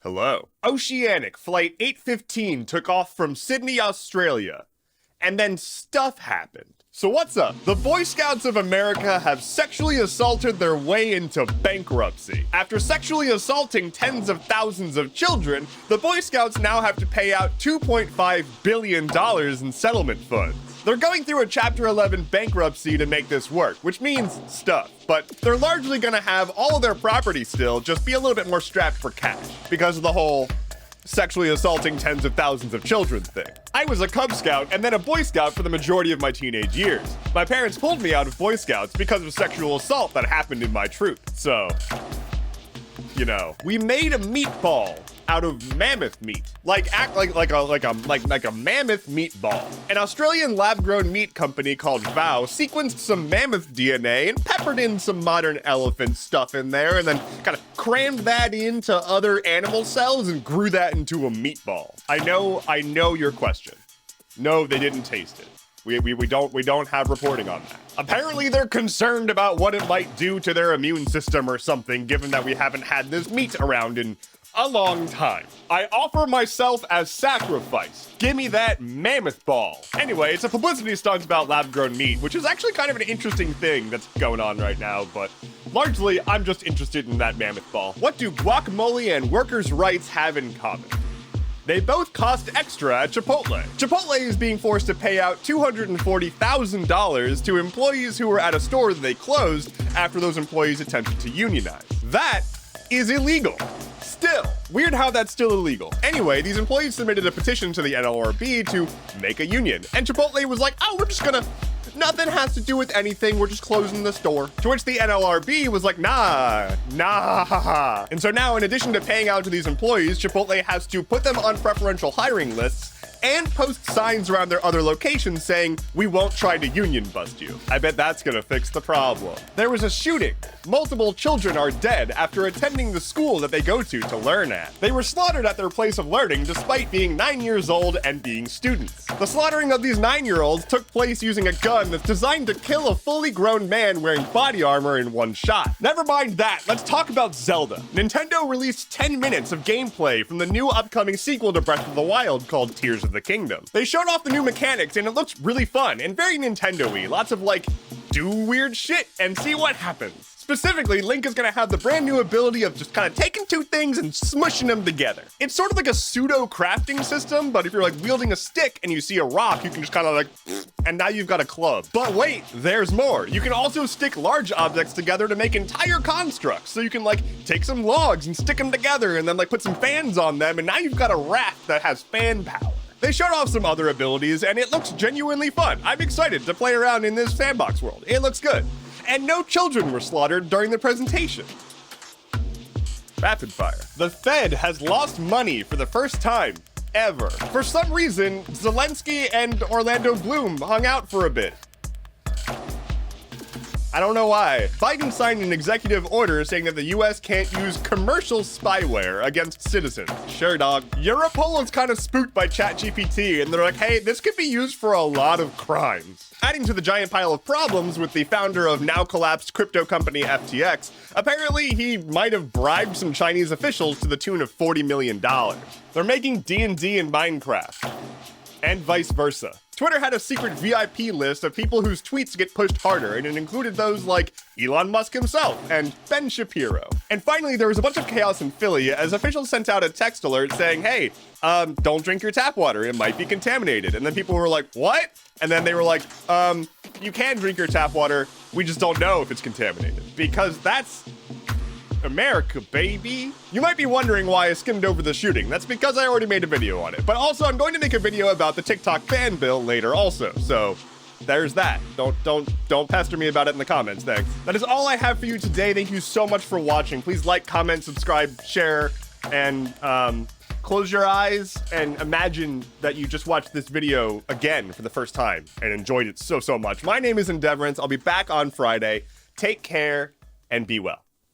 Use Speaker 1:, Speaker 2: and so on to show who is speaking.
Speaker 1: Hello. Oceanic Flight 815 took off from Sydney, Australia. And then stuff happened. So what's up? The Boy Scouts of America have sexually assaulted their way into bankruptcy. After sexually assaulting tens of thousands of children, the Boy Scouts now have to pay out $2.5 billion in settlement funds. They're going through a Chapter 11 bankruptcy to make this work, which means stuff. But they're largely gonna have all of their property still, just be a little bit more strapped for cash because of the whole sexually assaulting tens of thousands of children thing. I was a Cub Scout and then a Boy Scout for the majority of my teenage years. My parents pulled me out of Boy Scouts because of sexual assault that happened in my troop. So, you know, we made a meatball out of mammoth meat, like a mammoth meatball. An Australian lab-grown meat company called Vow sequenced some mammoth DNA and peppered in some modern elephant stuff in there, and then kind of crammed that into other animal cells and grew that into a meatball. I know your question. No, they didn't taste it. We don't have reporting on that. Apparently they're concerned about what it might do to their immune system or something, given that we haven't had this meat around in a long time. I offer myself as sacrifice. Give me that mammoth ball. Anyway, it's a publicity stunt about lab-grown meat, which is actually kind of an interesting thing that's going on right now, but largely I'm just interested in that mammoth ball. What do guacamole and workers' rights have in common? They both cost extra at Chipotle. Chipotle is being forced to pay out $240,000 to employees who were at a store that they closed after those employees attempted to unionize. That is illegal. Still, weird how that's still illegal. Anyway, these employees submitted a petition to the NLRB to make a union, and Chipotle was like, oh, we're just gonna, nothing has to do with anything, we're just closing the store. To which the NLRB was like, nah. And so now, in addition to paying out to these employees, Chipotle has to put them on preferential hiring lists and post signs around their other locations saying, we won't try to union bust you. I bet that's gonna fix the problem. There was a shooting. Multiple children are dead after attending the school that they go to learn at. They were slaughtered at their place of learning despite being 9 years old and being students. The slaughtering of these 9-year-olds took place using a gun that's designed to kill a fully grown man wearing body armor in one shot. Never mind that, let's talk about Zelda. Nintendo released 10 minutes of gameplay from the new upcoming sequel to Breath of the Wild called Tears of the Kingdom. They showed off the new mechanics and it looks really fun and very Nintendo-y. Lots of like, do weird shit and see what happens. Specifically, Link is gonna have the brand new ability of just kind of taking two things and smushing them together. It's sort of like a pseudo crafting system, but if you're like wielding a stick and you see a rock, you can just kind of like, and now you've got a club. But wait, there's more. You can also stick large objects together to make entire constructs. So you can like take some logs and stick them together and then like put some fans on them, and now you've got a raft that has fan power. They showed off some other abilities and it looks genuinely fun. I'm excited to play around in this sandbox world. It looks good. And no children were slaughtered during the presentation. Rapid fire. The Fed has lost money for the first time ever. For some reason, Zelensky and Orlando Bloom hung out for a bit. I don't know why. Biden signed an executive order saying that the US can't use commercial spyware against citizens. Sure, dog. Europol is kind of spooked by ChatGPT, and they're like, hey, this could be used for a lot of crimes. Adding to the giant pile of problems with the founder of now collapsed crypto company FTX, apparently he might have bribed some Chinese officials to the tune of $40 million. They're making D&D in Minecraft, and vice versa. Twitter had a secret VIP list of people whose tweets get pushed harder, and it included those like Elon Musk himself and Ben Shapiro. And finally, there was a bunch of chaos in Philly as officials sent out a text alert saying, hey, don't drink your tap water, it might be contaminated. And then people were like, what? And then they were like, you can drink your tap water, we just don't know if it's contaminated. Because that's America, baby. You might be wondering why I skimmed over the shooting. That's because I already made a video on it. But also, I'm going to make a video about the TikTok ban bill later also. So there's that. Don't pester me about it in the comments, thanks. That is all I have for you today. Thank you so much for watching. Please like, comment, subscribe, share, and close your eyes and imagine that you just watched this video again for the first time and enjoyed it so much. My name is Endeavorance. I'll be back on Friday. Take care and be well.